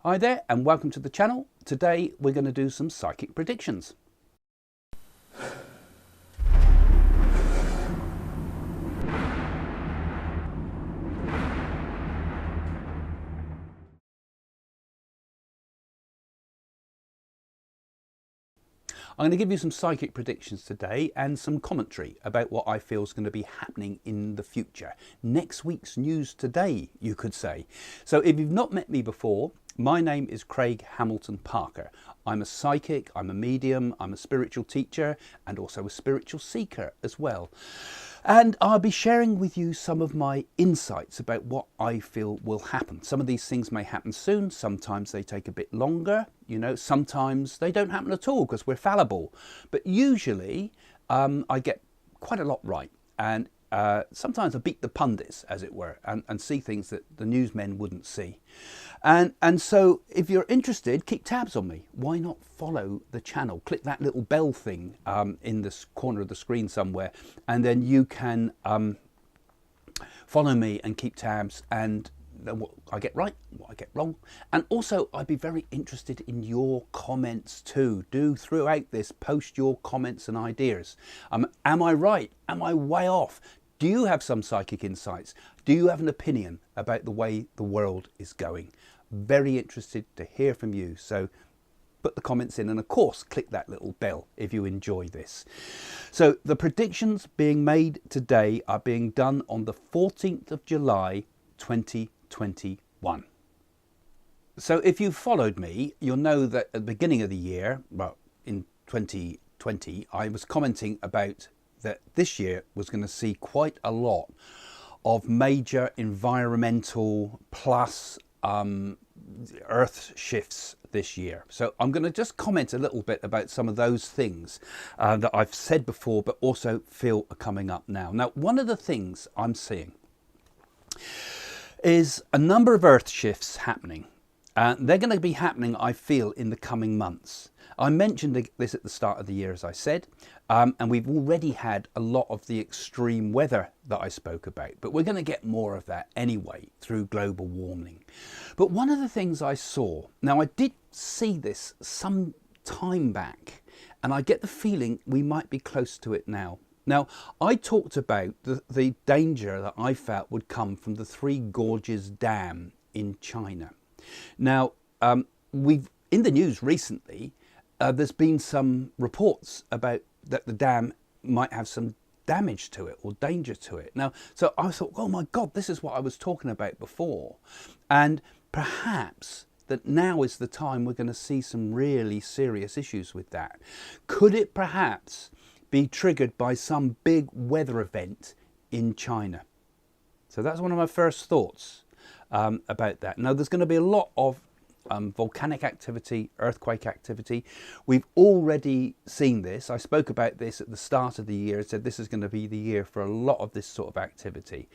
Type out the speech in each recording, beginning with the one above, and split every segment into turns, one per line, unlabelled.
Hi there and welcome to the channel. Today we're going to do some psychic predictions. I'm going to give you some psychic predictions today and some commentary about what I feel is going to be happening in the future. Next week's news today, you could say. So if you've not met me before, my name is Craig Hamilton Parker. I'm a psychic, I'm a medium, I'm a spiritual teacher and also a spiritual seeker as well. And I'll be sharing with you some of my insights about what I feel will happen. Some of these things may happen soon, sometimes they take a bit longer, sometimes they don't happen at all because we're fallible. But usually I get quite a lot right. And sometimes I beat the pundits, as it were, and see things that the newsmen wouldn't see. And so if you're interested, keep tabs on me. Why not follow the channel? Click that little bell thing in the corner of the screen somewhere, and then you can follow me and keep tabs and what I get right, what I get wrong. And also I'd be very interested in your comments too. Do throughout this post your comments and ideas. Am I right? Am I way off? Do you have some psychic insights? Do you have an opinion about the way the world is going? Very interested to hear from you. So put the comments in and of course click that little bell if you enjoy this. So the predictions being made today are being done on the 14th of July 2021. So if you've followed me, you'll know that at the beginning of the year, well, in 2020, I was commenting about that this year was going to see quite a lot of major environmental plus earth shifts this year. So I'm going to just comment a little bit about some of those things that I've said before but also feel are coming up now. Now, one of the things I'm seeing is a number of earth shifts happening. They're going to be happening, I feel, in the coming months. I mentioned this at the start of the year, as I said, and we've already had a lot of the extreme weather that I spoke about, but we're going to get more of that anyway through global warming. But one of the things I saw, now I did see this some time back, and I get the feeling we might be close to it now. Now, I talked about the danger that I felt would come from the Three Gorges Dam in China. Now, we've in the news recently, there's been some reports about that the dam might have some damage to it or danger to it. Now, so I thought, oh my God, this is what I was talking about before. And perhaps that now is the time we're going to see some really serious issues with that. Could it perhaps be triggered by some big weather event in China? So that's one of my first thoughts about that. Now, there's going to be a lot of volcanic activity, earthquake activity. We've already seen this. I spoke about this at the start of the year. I said this is going to be the year for a lot of this sort of activity.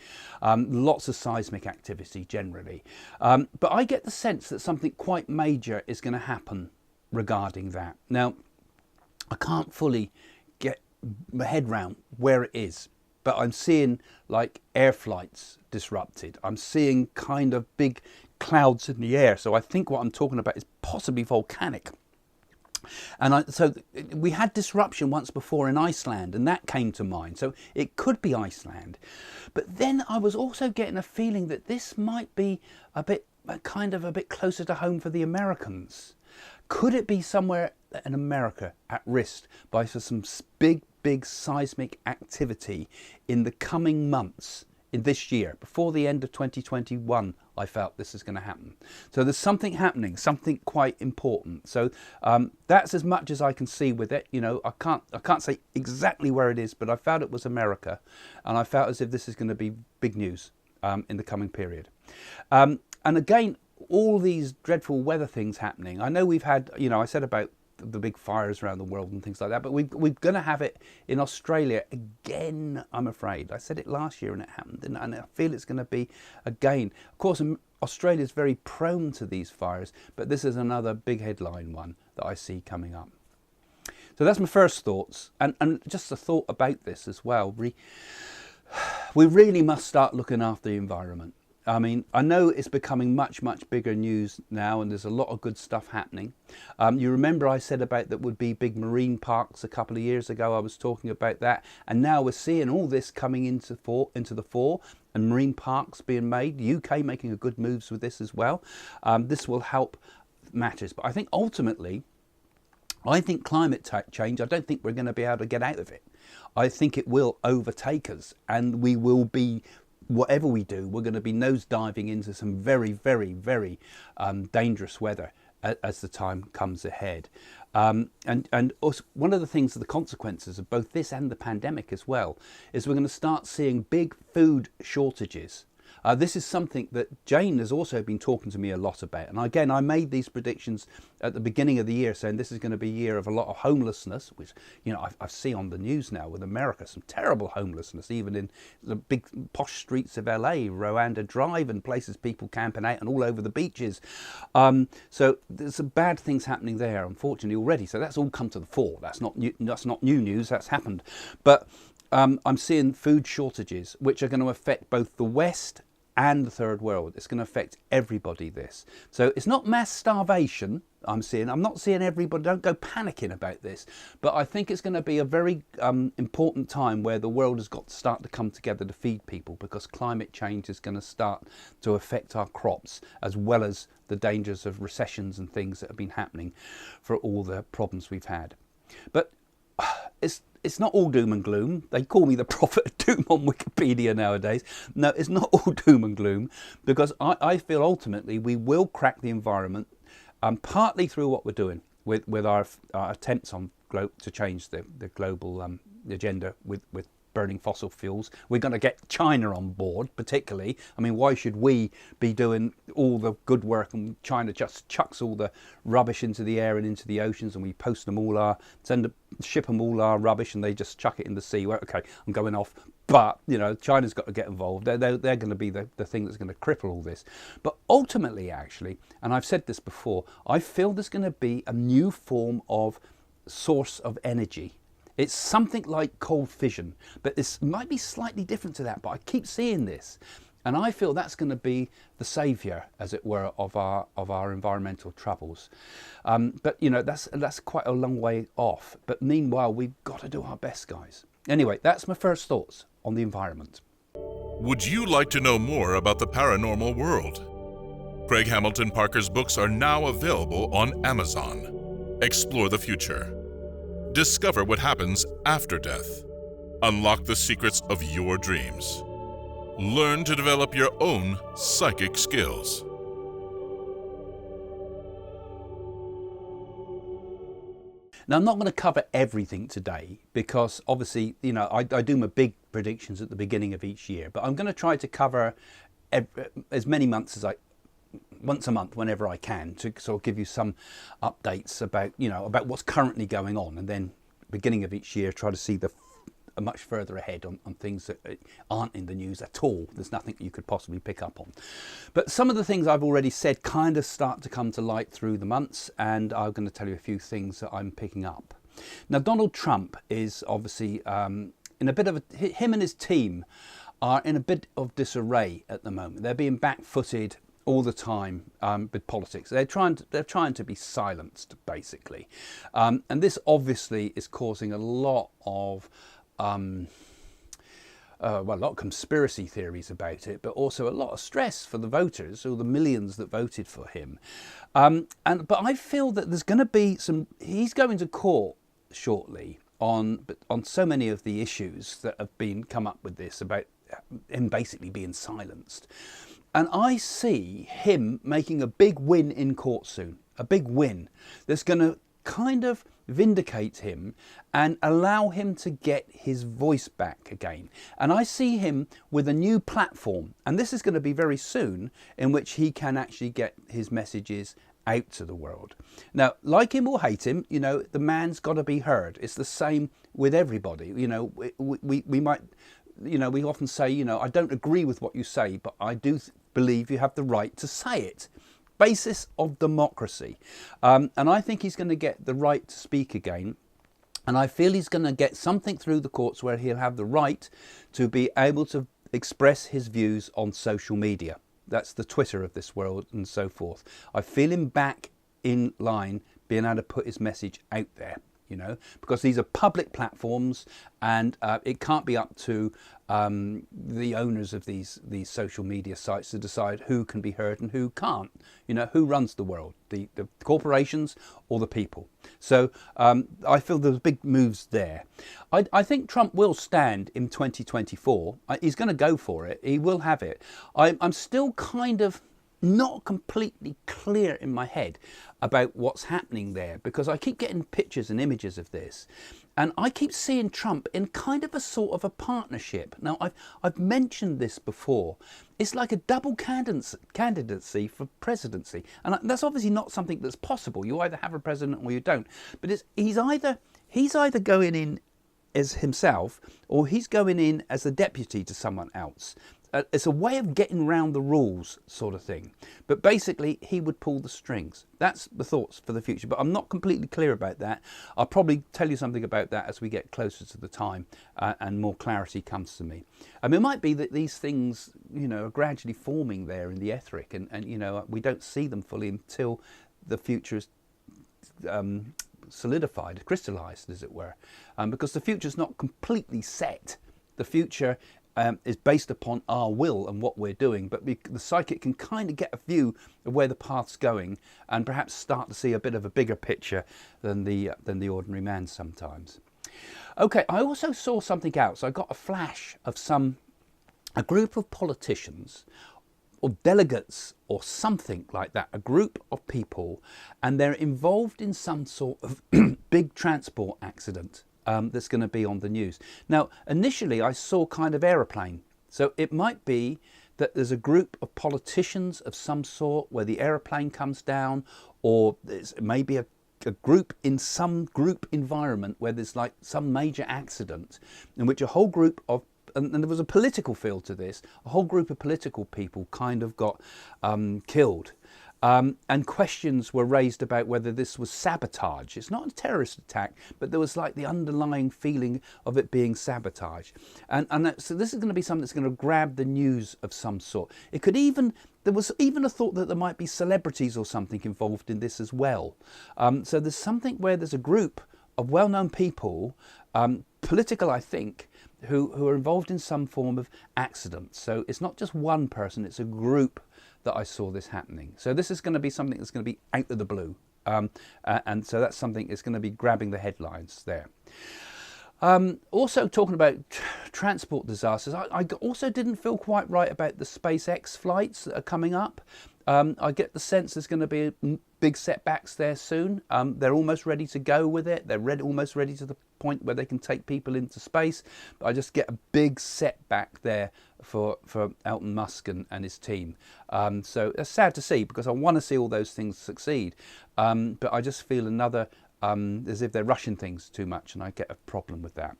Lots of seismic activity generally. But I get the sense that something quite major is going to happen regarding that. Now, I can't fully get my head round where it is, but I'm seeing like air flights disrupted. I'm seeing kind of big clouds in the air. So I think what I'm talking about is possibly volcanic. And so we had disruption once before in Iceland, and that came to mind. So it could be Iceland. But then I was also getting a feeling that this might be a bit closer to home for the Americans. Could it be somewhere in America at risk by some big seismic activity in the coming months in this year, before the end of 2021? I felt this is going to happen. So there's something happening, something quite important. So that's as much as I can see with it. I can't say exactly where it is, but I felt it was America, and I felt as if this is going to be big news in the coming period. And again, all these dreadful weather things happening. I know we've had, I said about the big fires around the world and things like that, but we're going to have it in Australia again, I'm afraid. I said it last year and it happened, and I feel it's going to be again. Of course, Australia is very prone to these fires, but this is another big headline one that I see coming up. So that's my first thoughts, and just a thought about this as well. We really must start looking after the environment. I mean, I know it's becoming much, much bigger news now, and there's a lot of good stuff happening. You remember I said about that would be big marine parks a couple of years ago. I was talking about that, and now we're seeing all this coming into the fore, and marine parks being made. The UK making a good moves with this as well. This will help matters, but I think ultimately, I think climate change, I don't think we're going to be able to get out of it. I think it will overtake us, and we will be, whatever we do, we're going to be nose diving into some very, very, very dangerous weather as the time comes ahead. And also, one of the things, the consequences of both this and the pandemic as well, is we're going to start seeing big food shortages. This is something that Jane has also been talking to me a lot about. And again, I made these predictions at the beginning of the year, saying this is going to be a year of a lot of homelessness, which, you know, I see on the news now with America, some terrible homelessness, even in the big posh streets of LA, Rwanda Drive, and places people camping out and all over the beaches. So there's some bad things happening there, unfortunately, already. So that's all come to the fore. That's not new news. That's happened. But I'm seeing food shortages, which are going to affect both the West and the third world. It's going to affect everybody, this. So it's not mass starvation I'm seeing. I'm not seeing everybody, don't go panicking about this, but I think it's going to be a very important time where the world has got to start to come together to feed people, because climate change is going to start to affect our crops, as well as the dangers of recessions and things that have been happening for all the problems we've had. But it's not all doom and gloom. They call me the prophet of doom on Wikipedia nowadays. No, it's not all doom and gloom, because I feel ultimately we will crack the environment, partly through what we're doing with our attempts on to change the global agenda with burning fossil fuels. We're going to get China on board, particularly. I mean, why should we be doing all the good work and China just chucks all the rubbish into the air and into the oceans, and we post them all ship them all our rubbish, and they just chuck it in the sea. Well, okay, I'm going off, but you know, China's got to get involved. They're going to be the thing that's going to cripple all this. But ultimately, actually, and I've said this before, I feel there's going to be a new form of source of energy. It's something like cold fission, but this might be slightly different to that, but I keep seeing this. And I feel that's going to be the saviour, as it were, of our environmental troubles. But, you know, that's quite a long way off. But meanwhile, we've got to do our best, guys. Anyway, that's my first thoughts on the environment.
Would you like to know more about the paranormal world? Craig Hamilton Parker's books are now available on Amazon. Explore the future. Discover what happens after death. Unlock the secrets of your dreams. Learn to develop your own psychic skills.
Now, I'm not going to cover everything today, because obviously, you know, I do my big predictions at the beginning of each year, but I'm going to try to cover as many months as once a month, whenever I can, to sort of give you some updates about, you know, about what's currently going on, and then beginning of each year try to see much further ahead on things that aren't in the news at all. There's nothing you could possibly pick up on. But some of the things I've already said kind of start to come to light through the months, and I'm going to tell you a few things that I'm picking up. Now, Donald Trump is obviously in a bit of him and his team are in a bit of disarray at the moment. They're being back-footed all the time with politics. They're trying to be silenced, basically, and this obviously is causing a lot of a lot of conspiracy theories about it, but also a lot of stress for the voters, or the millions that voted for him. But I feel that there's going to be he's going to court shortly on so many of the issues that have been come up with this, about him basically being silenced. And I see him making a big win in court soon, a big win that's going to kind of vindicate him and allow him to get his voice back again. And I see him with a new platform, and this is going to be very soon, in which he can actually get his messages out to the world. Now, like him or hate him, you know, the man's got to be heard. It's the same with everybody. You know, we might, you know, we often say, you know, I don't agree with what you say, but I do believe you have the right to say it. Basis of democracy. And I think he's going to get the right to speak again. And I feel he's going to get something through the courts where he'll have the right to be able to express his views on social media. That's the Twitter of this world and so forth. I feel him back in line, being able to put his message out there, you know, because these are public platforms, and it can't be up to the owners of these social media sites to decide who can be heard and who can't. You know, who runs the world, the corporations or the people? So I feel there's big moves there. I think Trump will stand in 2024. He's going to go for it. He will have it. I'm still kind of not completely clear in my head about what's happening there, because I keep getting pictures and images of this, and I keep seeing Trump in kind of a sort of a partnership. Now, I've mentioned this before. It's like a double candidacy for presidency, and that's obviously not something that's possible. You either have a president or you don't. But he's either going in as himself, or he's going in as a deputy to someone else. It's a way of getting round the rules, sort of thing. But basically, he would pull the strings. That's the thoughts for the future. But I'm not completely clear about that. I'll probably tell you something about that as we get closer to the time and more clarity comes to me. I mean, it might be that these things, you know, are gradually forming there in the etheric, and you know, we don't see them fully until the future is solidified, crystallized, as it were, because the future is not completely set. The future is based upon our will and what we're doing, but the psychic can kind of get a view of where the path's going and perhaps start to see a bit of a bigger picture than the ordinary man sometimes. Okay, I also saw something else. I got a flash of a group of politicians or delegates or something like that, a group of people, and they're involved in some sort of big transport accident that's going to be on the news. Now, initially I saw kind of aeroplane. So it might be that there's a group of politicians of some sort where the aeroplane comes down, or there's maybe a group in some group environment where there's like some major accident in which a whole group of, and there was a political feel to this, a whole group of political people kind of got killed. And questions were raised about whether this was sabotage. It's not a terrorist attack, but there was like the underlying feeling of it being sabotage. So this is going to be something that's going to grab the news of some sort. It could even, there was even a thought that there might be celebrities or something involved in this as well. So there's something where there's a group of well-known people, political I think, who are involved in some form of accident. So it's not just one person, it's a group that I saw this happening. So this is going to be something that's going to be out of the blue. And so that's something that's going to be grabbing the headlines there. Also talking about transport disasters, I also didn't feel quite right about the SpaceX flights that are coming up. I get the sense there's going to be big setbacks there soon. They're almost ready to go with it. They're almost ready to the point where they can take people into space. But I just get a big setback there for Elon Musk and his team. So it's sad to see, because I want to see all those things succeed. But I just feel another, as if they're rushing things too much, and I get a problem with that.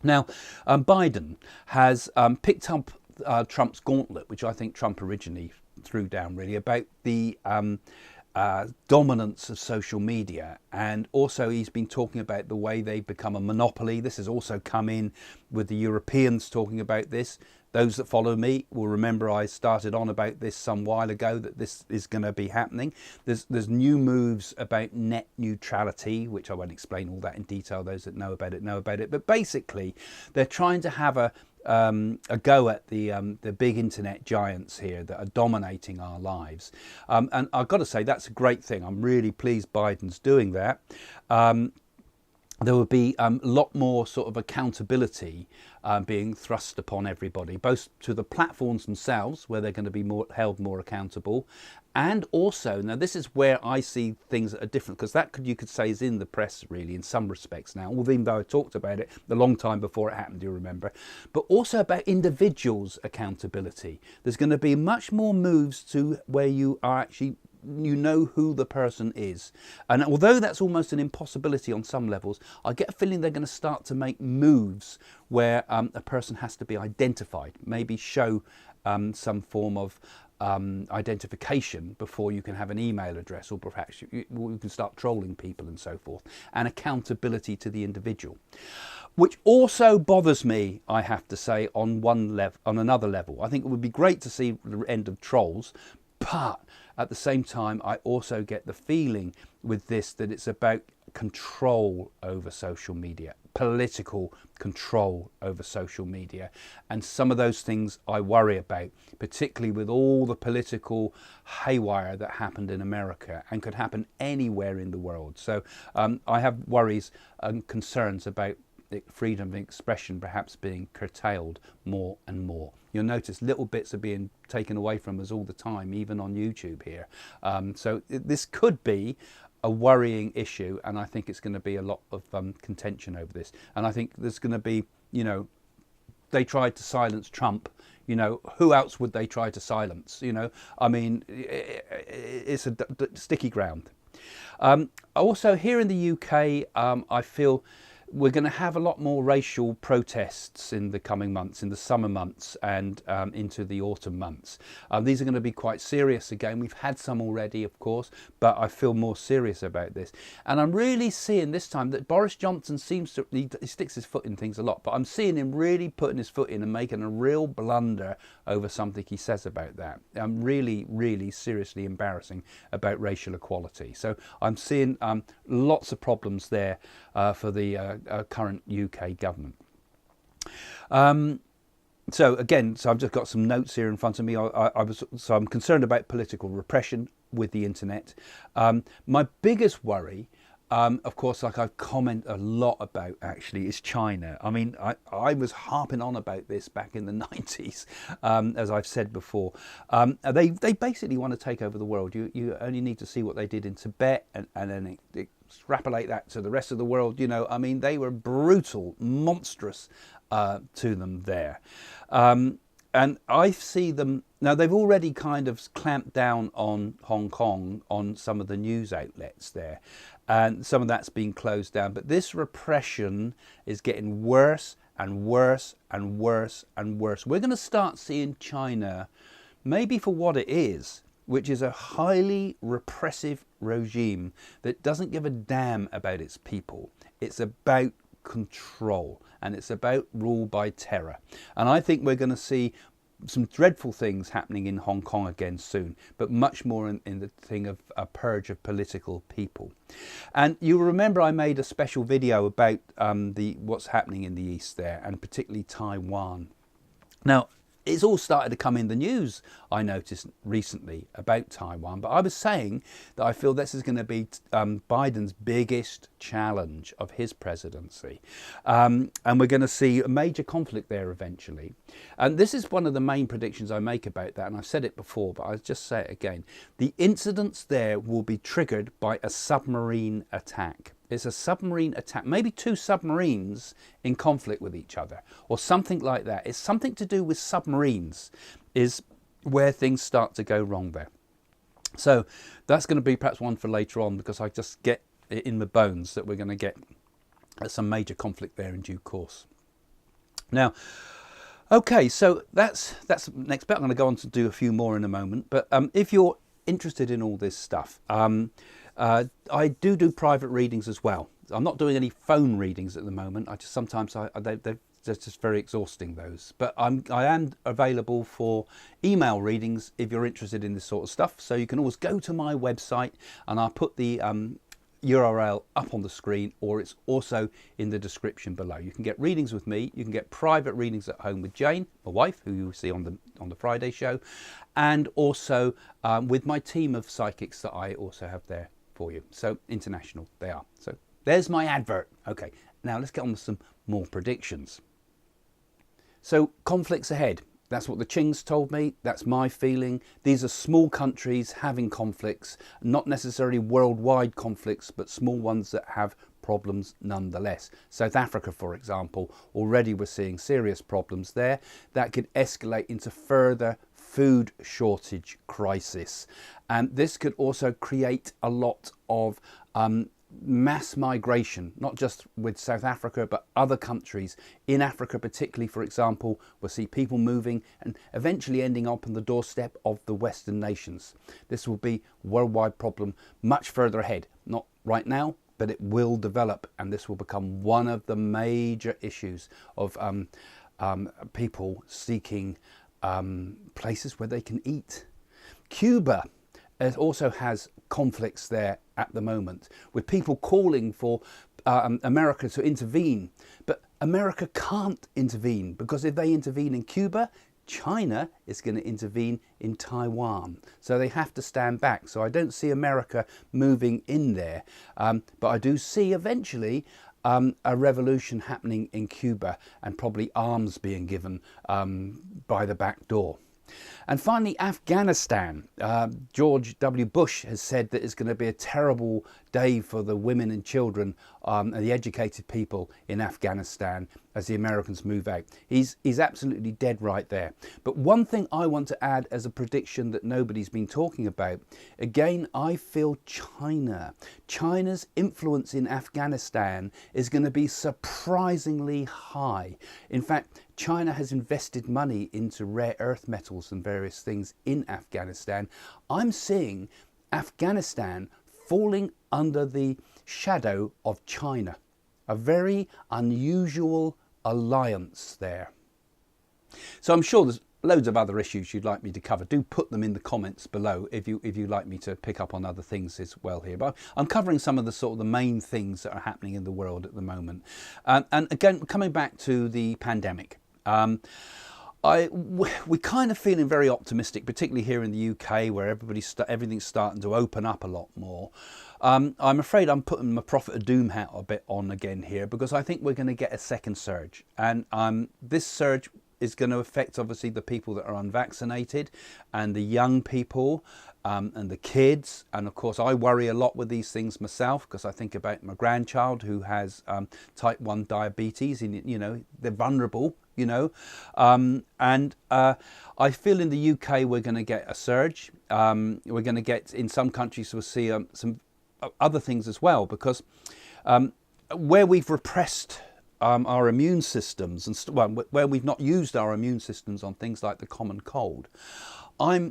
Now, Biden has picked up Trump's gauntlet, which I think Trump originally threw down, really, about the dominance of social media, and also he's been talking about the way they've become a monopoly. This has also come in with the Europeans talking about this. Those that follow me will remember I started on about this some while ago, that this is going to be happening. There's new moves about net neutrality, which I won't explain all that in detail. Those that know about it. But basically, they're trying to have a go at the big internet giants here that are dominating our lives. And I've got to say, that's a great thing. I'm really pleased Biden's doing that. There will be a lot more sort of accountability being thrust upon everybody, both to the platforms themselves, where they're going to be held more accountable, and also, now this is where I see things that are different, because that you could say is in the press really in some respects now, even though I talked about it a long time before it happened, you remember, but also about individuals' accountability. There's going to be much more moves to where you are actually, you know who the person is. And although that's almost an impossibility on some levels, I get a feeling they're going to start to make moves where a person has to be identified, maybe show some form of identification before you can have an email address, or perhaps you can start trolling people and so forth, and accountability to the individual. Which also bothers me, I have to say, on another level. I think it would be great to see the end of trolls, but at the same time, I also get the feeling with this that it's about control over social media, political control over social media. And some of those things I worry about, particularly with all the political haywire that happened in America and could happen anywhere in the world. So I have worries and concerns about freedom of expression perhaps being curtailed more and more. You'll notice little bits are being taken away from us all the time, even on YouTube here. So this could be a worrying issue, and I think it's going to be a lot of contention over this. And I think there's going to be, you know, they tried to silence Trump. You know, who else would they try to silence? You know, I mean, it's a sticky ground. Also, here in the UK, I feel we're going to have a lot more racial protests in the coming months, in the summer months and into the autumn months. These are going to be quite serious again. We've had some already, of course, but I feel more serious about this. And I'm really seeing this time that Boris Johnson seems to, he sticks his foot in things a lot, but I'm seeing him really putting his foot in and making a real blunder over something he says about that. I'm really, really seriously embarrassing about racial equality. So I'm seeing lots of problems there for the current UK government. So I've just got some notes here in front of me. I'm concerned about political repression with the internet. My biggest worry, of course, like I comment a lot about actually, is China. I mean, I was harping on about this back in the 90s, as I've said before. They basically want to take over the world. You only need to see what they did in Tibet and then extrapolate that to the rest of the world. You know, I mean, they were brutal, monstrous to them there. And I see them now. They've already kind of clamped down on Hong Kong, on some of the news outlets there, and some of that's been closed down. But this repression is getting worse and worse and worse and worse. We're going to start seeing China maybe for what it is, which is a highly repressive regime that doesn't give a damn about its people. It's about control, and it's about rule by terror. And I think we're going to see some dreadful things happening in Hong Kong again soon, but much more in the thing of a purge of political people. And you remember I made a special video about what's happening in the East there, and particularly Taiwan. Now, it's all started to come in the news, I noticed recently, about Taiwan. But I was saying that I feel this is going to be Biden's biggest challenge of his presidency. And we're going to see a major conflict there eventually. And this is one of the main predictions I make about that. And I've said it before, but I'll just say it again. The incidents there will be triggered by a submarine attack. It's a submarine attack, maybe two submarines in conflict with each other or something like that. It's something to do with submarines is where things start to go wrong there. So that's going to be perhaps one for later on, because I just get it in the bones that we're going to get some major conflict there in due course. Now, okay, so that's the next bit. I'm going to go on to do a few more in a moment. But if you're interested in all this stuff, I do private readings as well. I'm not doing any phone readings at the moment. I just sometimes they're just very exhausting, those. But I am available for email readings if you're interested in this sort of stuff. So you can always go to my website, and I'll put the URL up on the screen, or it's also in the description below. You can get readings with me. You can get private readings at home with Jane, my wife, who you'll see on the Friday show, and also with my team of psychics that I also have there for you. So international they are. So there's my advert. Okay, now let's get on with some more predictions. So conflicts ahead. That's what the Qings told me. That's my feeling. These are small countries having conflicts, not necessarily worldwide conflicts, but small ones that have problems nonetheless. South Africa, for example, already we're seeing serious problems there that could escalate into further food shortage crisis. And this could also create a lot of mass migration, not just with South Africa, but other countries. In Africa particularly, for example, we'll see people moving and eventually ending up on the doorstep of the Western nations. This will be a worldwide problem much further ahead. Not right now, but it will develop, and this will become one of the major issues of people seeking places where they can eat. Cuba also has conflicts there at the moment, with people calling for America to intervene. But America can't intervene, because if they intervene in Cuba, China is going to intervene in Taiwan. So they have to stand back. So I don't see America moving in there. But I do see eventually a revolution happening in Cuba, and probably arms being given by the back door. And finally, Afghanistan. George W. Bush has said that it's going to be a terrible day for the women and children and the educated people in Afghanistan as the Americans move out. He's absolutely dead right there. But one thing I want to add as a prediction that nobody's been talking about, again, I feel China's influence in Afghanistan is going to be surprisingly high. In fact, China has invested money into rare earth metals and various things in Afghanistan. I'm seeing Afghanistan falling under the shadow of China. A very unusual alliance there. So I'm sure there's loads of other issues you'd like me to cover. Do put them in the comments below if you like me to pick up on other things as well here. But I'm covering some of the sort of the main things that are happening in the world at the moment. And again, coming back to the pandemic. We're kind of feeling very optimistic, particularly here in the UK, where everything's starting to open up a lot more. I'm afraid I'm putting my prophet of doom hat a bit on again here, because I think we're going to get a second surge, and this surge is going to affect obviously the people that are unvaccinated and the young people and the kids. And of course I worry a lot with these things myself, because I think about my grandchild who has type 1 diabetes, and you know, they're vulnerable, you know, and I feel in the UK we're going to get a surge. We're going to get, in some countries we'll see some other things as well, because where we've repressed our immune systems, and where we've not used our immune systems on things like the common cold.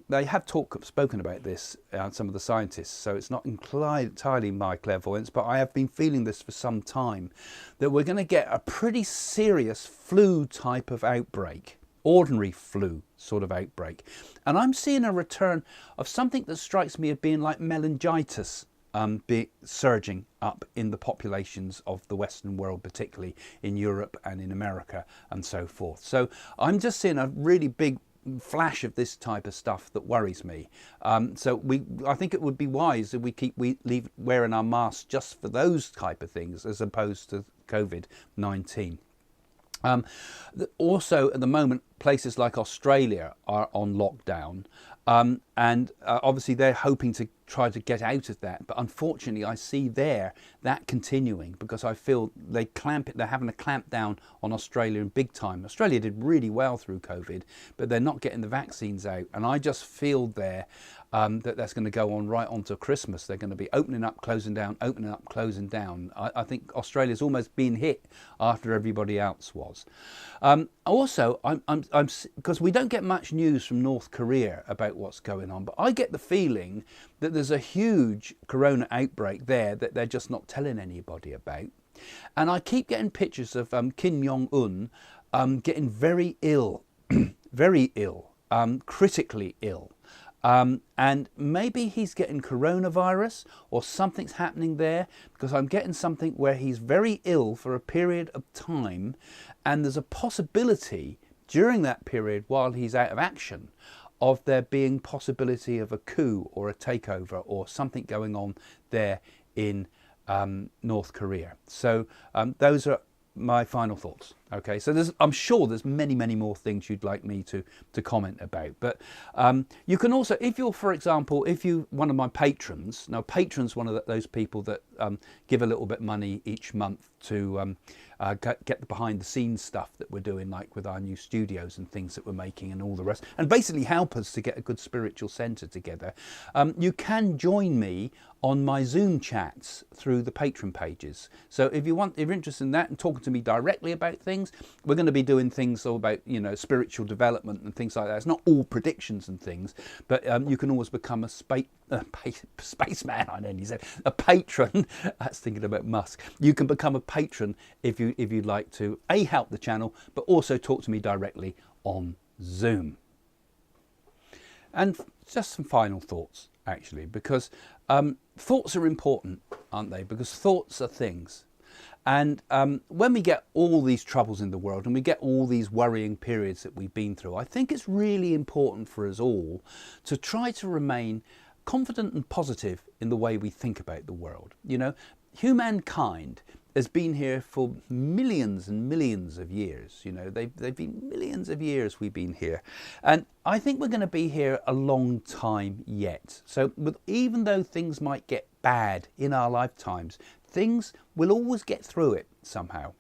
They have spoken about this, some of the scientists, so it's not entirely my clairvoyance, but I have been feeling this for some time, that we're going to get a pretty serious flu type of outbreak, ordinary flu sort of outbreak. And I'm seeing a return of something that strikes me as being like meningitis, surging up in the populations of the Western world, particularly in Europe and in America and so forth. So I'm just seeing a really big flash of this type of stuff that worries me. So I think it would be wise if we leave wearing our masks just for those type of things, as opposed to COVID-19. Also, at the moment, places like Australia are on lockdown, and obviously they're hoping to try to get out of that. But unfortunately, I see that continuing, because I feel they're having a clamp down on Australia in big time. Australia did really well through COVID, but they're not getting the vaccines out. And I just feel that that's going to go on right onto Christmas. They're going to be opening up, closing down, opening up, closing down. I think Australia's almost been hit after everybody else was. Also, because we don't get much news from North Korea about what's going on, but I get the feeling that there's a huge corona outbreak there that they're just not telling anybody about. And I keep getting pictures of Kim Jong-un getting very ill, very ill, critically ill. And maybe he's getting coronavirus, or something's happening there, because I'm getting something where he's very ill for a period of time, and there's a possibility during that period, while he's out of action, of there being possibility of a coup or a takeover or something going on there in North Korea. So those are my final thoughts. Okay, so I'm sure there's many more things you'd like me to comment about, but you can also, if you're, for example, if you one of my patrons, now patrons one of those people that give a little bit money each month get the behind the scenes stuff that we're doing, like with our new studios and things that we're making and all the rest, and basically help us to get a good spiritual centre together. You can join me on my Zoom chats through the Patreon pages. So if you're interested in that and talking to me directly about things, we're going to be doing things all about, spiritual development and things like that. It's not all predictions and things, but you can always become a spaceman. I nearly said a patron. That's thinking about Musk. You can become a patron if you'd like to help the channel, but also talk to me directly on Zoom. And just some final thoughts, actually, because thoughts are important, aren't they? Because thoughts are things. And when we get all these troubles in the world and we get all these worrying periods that we've been through, I think it's really important for us all to try to remain confident and positive in the way we think about the world. Humankind has been here for millions and millions of years. They've been millions of years we've been here. And I think we're going to be here a long time yet. So even though things might get bad in our lifetimes, things will always get through it somehow.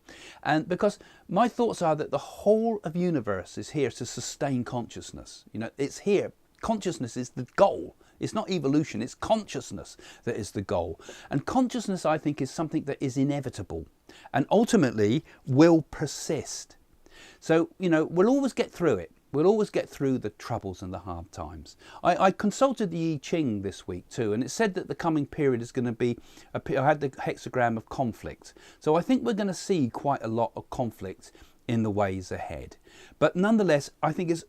And because my thoughts are that the whole of universe is here to sustain consciousness. It's here. Consciousness is the goal. It's not evolution, it's consciousness that is the goal. And consciousness, I think, is something that is inevitable and ultimately will persist. So, we'll always get through it. We'll always get through the troubles and the hard times. I consulted the I Ching this week too, and it said that the coming period is going to be, I had the hexagram of conflict. So I think we're going to see quite a lot of conflict in the ways ahead. But nonetheless, I think it's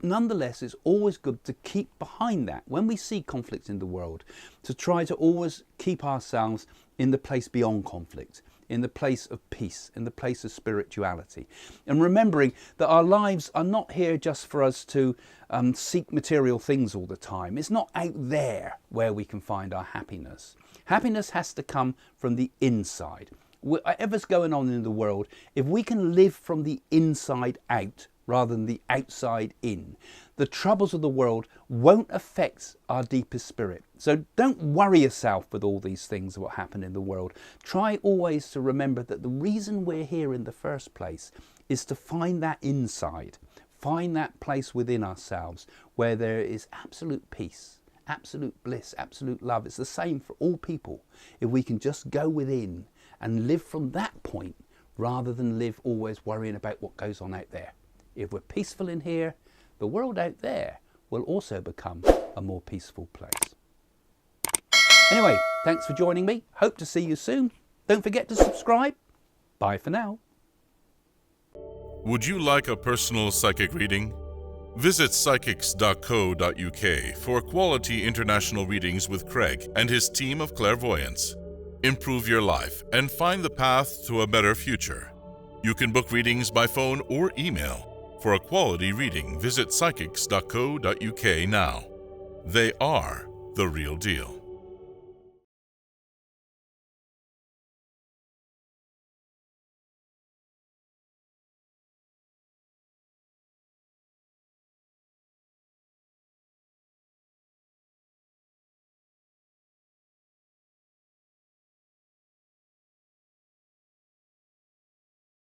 always good to keep behind that when we see conflict in the world, to try to always keep ourselves in the place beyond conflict, in the place of peace, in the place of spirituality, and remembering that our lives are not here just for us to seek material things all the time. It's not out there where we can find our happiness. Happiness has to come from the inside. Whatever's going on in the world, if we can live from the inside out rather than the outside in, the troubles of the world won't affect our deepest spirit. So don't worry yourself with all these things what happen in the world. Try always to remember that the reason we're here in the first place is to find that inside, find that place within ourselves where there is absolute peace, absolute bliss, absolute love. It's the same for all people. If we can just go within and live from that point rather than live always worrying about what goes on out there. If we're peaceful in here, the world out there will also become a more peaceful place. Anyway, thanks for joining me. Hope to see you soon. Don't forget to subscribe. Bye for now.
Would you like a personal psychic reading? Visit psychics.co.uk for quality international readings with Craig and his team of clairvoyants. Improve your life and find the path to a better future. You can book readings by phone or email. For a quality reading, visit psychics.co.uk now. They are the real deal.